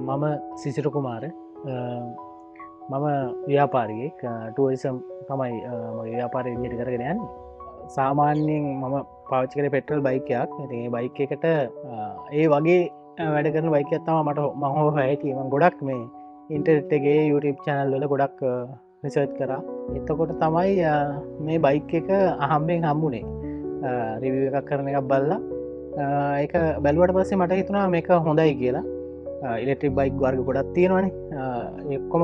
මම සිසිර කුමාර මම ව්‍යාපාරියෙක් ටුවරිසම් තමයි මගේ ව්‍යාපාරය විදිහට කරගෙන යන්නේ. සාමාන්‍යයෙන් මම පාවිච්චි කරේ පෙට්‍රල් බයිකයක්. ඉතින් ඒ බයික් එකට ඒ වගේ වැඩ කරන බයික් එකක් තමයි මට මම හොයයි. මම ගොඩක් මේ ඉන්ටර්නෙට් එකේ YouTube channel වල ගොඩක් රිසර්ච් කරා. එතකොට තමයි මේ බයික් එක අහම්බෙන් හම්බුනේ. රිවිව් එකක් කරන එකක් බලලා ඒක බැලුවට පස්සේ මට හිතුණා මේක හොඳයි කියලා. ඉලෙක්ට්‍රික් බයික් වර්ග ගොඩක් තියෙනවානේ. එක්කොම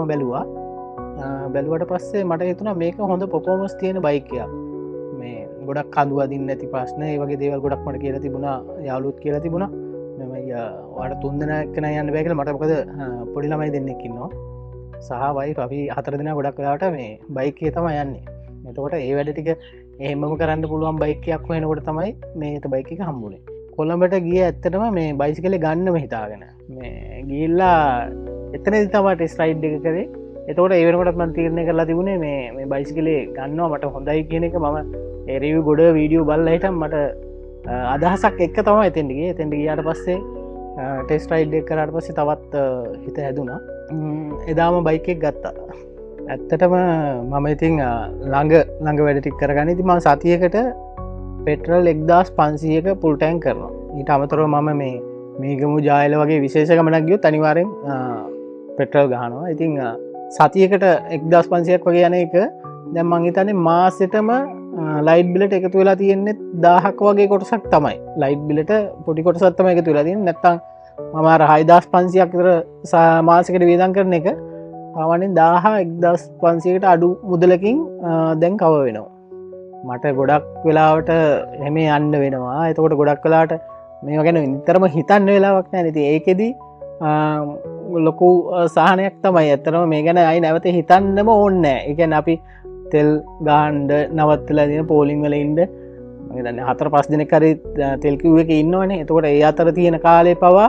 බැලුවට පස්සේ මට හිතුණා මේක හොඳ පර්ෆෝමන්ස් තියෙන බයික් එකක්. මේ ගොඩක් කඳු අදින්න නැති ප්‍රශ්න ඒ වගේ දේවල් ගොඩක් මට කියලා තිබුණා. යාළුවොත් කියලා තිබුණා. මම ඔයාලට 3 දෙනෙක් යන්න බෑ කියලා. මට මොකද පොඩි ළමයි දෙන්නෙක් ඉන්නවා. සහ වයිෆ් අපි 4 දෙනා ගොඩක් වෙලාවට මේ බයික් එකේ තමයි යන්නේ. එතකොට ඒ වැඩ ටික එහෙමම කරන්න පුළුවන් බයික් එකක් හොයනකොට තමයි මේ බයික් එක හම්බුනේ. කොළඹට ගිය ඇත්තටම මේ බයිසිකලේ ගන්නම හිතාගෙන මේ ගිහිල්ලා එතනදි තමයි ටෙස්ට් රයිඩ් එක කරේ. එතකොට ඒ වෙනකොටත් මම තීරණය කරලා තිබුණේ මේ බයිසිකලේ ගන්නවා මට හොඳයි කියන එක. මම ඒ රිවිව් ගොඩ වීඩියෝ බලලා හිටන් මට අදහසක් එක්ක තමයි එතෙන්ට ගියේ. එතෙන්ට ගියාට පස්සේ ටෙස්ට් රයිඩ් එක කරාට පස්සේ තවත් හිත හැදුනා. එදාම බයික් එක ගත්තා. ඇත්තටම මම ඉතින් ළඟ වැඩ ටික කරගන්න ඉතින් මම සතියකට පෙට්‍රල් 1500ක පුල් ටැංක් කරනවා. ඊට අමතරව මම මේගමු ජායල වගේ විශේෂ ගමනක් ගියොත් අනිවාර්යෙන් පෙට්‍රල් ගහනවා. ඉතින් සතියකට 1500ක් වගේ යන එක දැන් මං හිතන්නේ මාසෙටම ලයිට් බිලට එකතු වෙලා තියෙන්නේ 1000ක් වගේ කොටසක් තමයි. ලයිට් බිලට පොඩි කොටසක් තමයි එකතු වෙලා තියෙන්නේ. නැත්තම් මම අර 6500ක් විතර මාසෙකට වියදම් කරන එක සාමාන්‍යයෙන් 1500කට අඩු මුදලකින් දැන් කව වෙනවා. මට ගොඩක් වෙලාවට එහෙම යන්න වෙනවා. එතකොට ගොඩක් වෙලාවට මේවා ගැන නිතරම හිතන්න වෙලාවක් නැහැ. ඉතින් ඒකෙදි ලොකු සහනයක් තමයි. ඇත්තටම මේ ගැන අයි නැවත හිතන්නම ඕනේ නැහැ. ඒ කියන්නේ අපි තෙල් ගාන්න නවත්තලා දින පෝලිං වල ඉන්න මම හිතන්නේ 4-5 දිනක් හරි තෙල් කිව් එකේ ඉන්නවනේ. එතකොට ඒ අතර තියෙන කාලේ පවා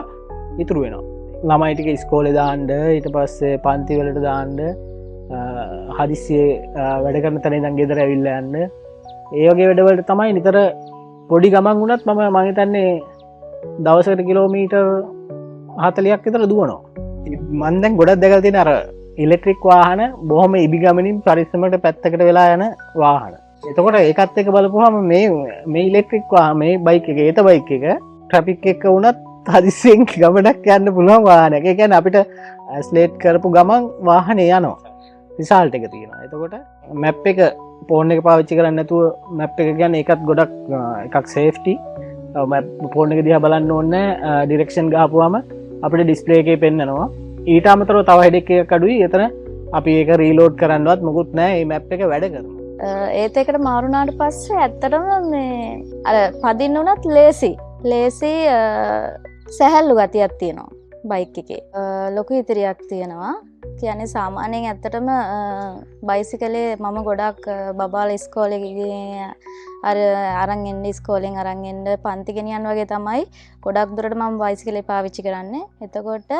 ඉතුරු වෙනවා. ළමයි ටික ඉස්කෝලේ දාන්න, ඊට පස්සේ පන්ති වලට දාන්න, හදිස්සියේ වැඩ කරන තැන ඉඳන් ගෙදර ඇවිල්ලා යන්න. ඒ වගේ වැඩවලට තමයි නිතර පොඩි ගමන් වුණත් මම හිතන්නේ දවසකට කිලෝමීටර් 40ක් විතර දුවනවා. මම දැන් ගොඩක් දැකලා තියෙන අර ඉලෙක්ට්‍රික් වාහන බොහොම ඉබි ගමනින් පරිස්සමකට පැත්තකට වෙලා යන වාහන. එතකොට ඒකත් එක්ක බලපුවහම මේ ඉලෙක්ට්‍රික් වාහන මේ බයික් එක ඒත බයික් එක ට්‍රැෆික් එක වුණත් හදිස්සියෙන් ගමනක් යන්න පුළුවන් වාහනයක්. ඒ කියන්නේ අපිට ස්ලේට් කරපු ගමන් වාහනේ යනවා. රිසල්ට් එක තියෙනවා. එතකොට මැප් එක ෆෝන් එක පාවිච්චි කරන්නේ නැතුව මැප් එක කියන්නේ ඒකත් ගොඩක් එකක් සේෆ්ටි. මැප් ෆෝන් එක දිහා බලන්න ඕනේ ඩිරෙක්ෂන් ගහපුවාම අපිට ඩිස්ප්ලේ එකේ පෙන්නනවා. ඊට අමතරව තව හෙඩෙක් එකක් අඩුයි. එතන අපි ඒක රීලෝඩ් කරන්නවත් මොකුත් නැහැ. මේ මැප් එක වැඩ කරනවා. ඒත් එකට මාරුනාට පස්සේ ඇත්තටම මේ අර පදින්න උනත් ලේසි සැහැල්ලු ගතියක් තියෙනවා බයික් එකේ. ලොකු ඉතිරියක් තියෙනවා. කියන්නේ සාමාන්‍යයෙන් ඇත්තටම බයිසිකලේ මම ගොඩක් බබාලා ඉස්කෝලේ ගියේ අර අරන් එන්න ඉස්කෝලෙන් අරන් එන්න පන්ති ගෙනියන්න වගේ තමයි ගොඩක් දුරට මම බයිසිකලේ පාවිච්චි කරන්නේ. එතකොට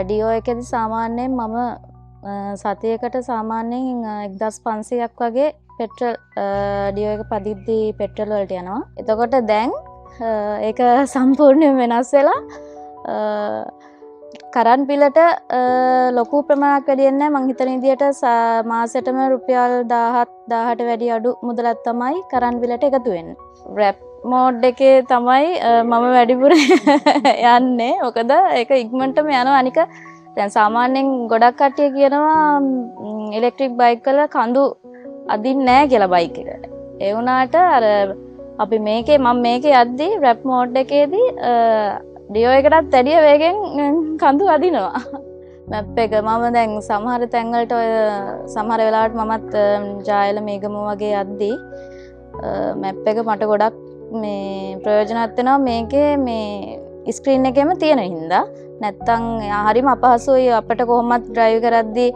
ඩියෝ එකේදී සාමාන්‍යයෙන් මම සතියකට සාමාන්‍යයෙන් 1500ක් වගේ පෙට්‍රල් ඩියෝ එක පදිද්දී පෙට්‍රල් වලට යනවා. එතකොට දැන් ඒක සම්පූර්ණයෙන් වෙනස් වෙලා කරන් බිලට ලොකු ප්‍රමාණයක් වැඩි වෙන්නේ නැහැ. මං හිතන විදියට මාසෙටම රුපියල් 17,000ට වැඩි අඩු මුදලක් තමයි කරන් බිලට එකතු වෙන්නේ. රැප් මෝඩ් එකේ තමයි මම වැඩිපුර යන්නේ. මොකද ඒක ඉක්මනටම යනවා. අනික දැන් සාමාන්‍යයෙන් ගොඩක් කට්ටිය කියනවා ඉලෙක්ට්‍රික් බයික් වල කඳු අදින්නේ නැහැ කියලා බයික් එකට. ඒ වුණාට අර අපි මම මේකේ යද්දි රැප් මෝඩ් එකේදී ඩියෝ එකටත් වැඩිය වේගෙන් කඳු අදිනවා. මැප් එක මම දැන් සමහර තැන්වලට ඔය සමහර වෙලාවට මමත් ජායල මේගම වගේ යද්දි මැප් එක මට ගොඩක් මේ ප්‍රයෝජනවත් වෙනවා. මේකේ මේ ස්ක්‍රීන් එකේම තියෙන හින්දා. නැත්තම් හරිම අපහසුයි අපිට කොහොමත් ඩ්‍රයිව් කරද්දි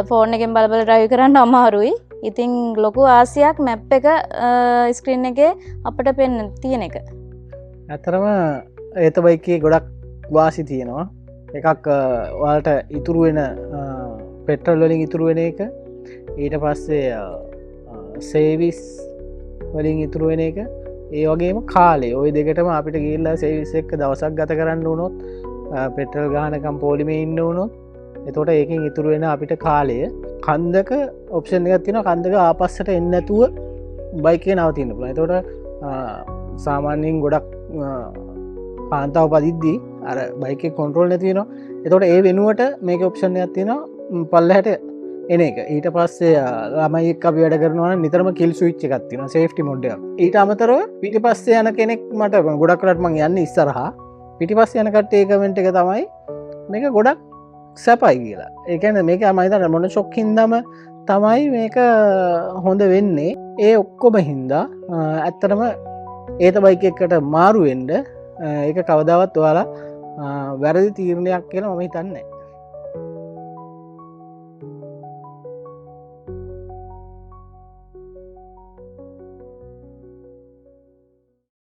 ෆෝන් එකෙන් බල බල ඩ්‍රයිව් කරන්න අමාරුයි. ඉතින් ලොකු ආසියක් මැප් එක ස්ක්‍රීන් එකේ අපිට තියෙන එක. ඇත්තටම ඒත බයිකේ ගොඩක් වාසි තියෙනවා. එකක් ඔයාලට ඉතුරු වෙන පෙට්‍රල් වලින් ඉතුරු වෙන එක. ඊට පස්සේ සේවිස් වලින් ඉතුරු වෙන එක. ඒ වගේම කාලේ ওই දෙකටම අපිට ගිහිල්ලා සර්විස් එක දවසක් ගත කරන්න වුණොත් පෙට්‍රල් ගානකම් පෝලිමේ ඉන්න වුණොත් එතකොට ඒකින් ඉතුරු වෙන අපිට කාලය කන්දක ඔප්ෂන් එකක් තියෙනවා කන්දක ආපස්සට එන්නේ නැතුව බයික් එක නවතින්න පුළුවන්. එතකොට සාමාන්‍යයෙන් ගොඩක් කාන්තාව පදිද්දී අර බයික් එක කන්ට්‍රෝල් නැති වෙනවා. එතකොට ඒ වෙනුවට මේකේ ඔප්ෂන් එකක් තියෙනවා පල්ලෙහාට එන එක. ඊට පස්සේ ළමයි එක්ක අපි වැඩ කරනවා නම් නිතරම කිල් ස්විච් එකක් තියෙනවා සේෆ්ටි මොඩ් එකක්. ඊට අමතරව පිටිපස්සේ යන කෙනෙක් මට ගොඩක් වෙලාවට මම යන්නේ ඉස්සරහා පිටිපස්සේ යන කට්ටිය කමෙන්ට් එක තමයි මේක ගොඩක් සැපයි කියලා. ඒ කියන්නේ මේක මම හිතන්නේ මොන ෂොක් හින්දාම තමයි මේක හොඳ වෙන්නේ. ඒ ඔක්කොම හින්දා ඇත්තටම ඒත බයික් එකකට මාරු වෙන්න ඒක කවදාවත් ඔයාලා වැරදි තීරණයක් කියලා මම හිතන්නේ නැහැ.